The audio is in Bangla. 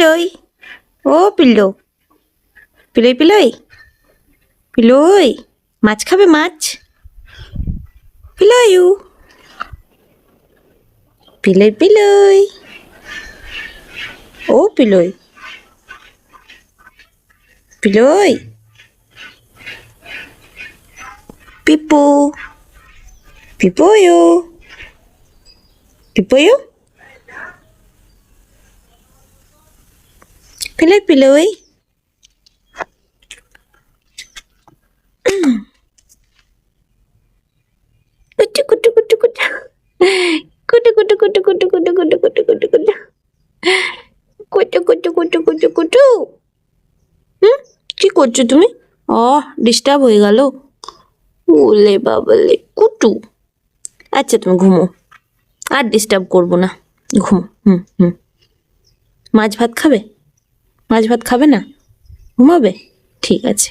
পিলই, ও পিল্লো, পিলই পিলই পিলই, মাছ খাবে মাছ? পিলইউ, পিলই পিলই, ও পিলই, পিলই, পিপু, পিপইউ, পিপইউ, পিলই পিলই, কুটু কুটু কুটু কুটু, কুটু কুটু কুটু কুটু কুটু কুটু কুটু কুটু কুটু, কুটু কুটু কুটু কুটু কুটু। কি করছো তুমি? ডিস্টার্ব হয়ে গেল। ওলে বাবালে কুটু। আচ্ছা তুমি ঘুমো, আর ডিস্টার্ব করবো না, ঘুমো। হুম। মাছ ভাত খাবে? মাছ ভাত খাবে না? ঘুমাবে? ঠিক আছে।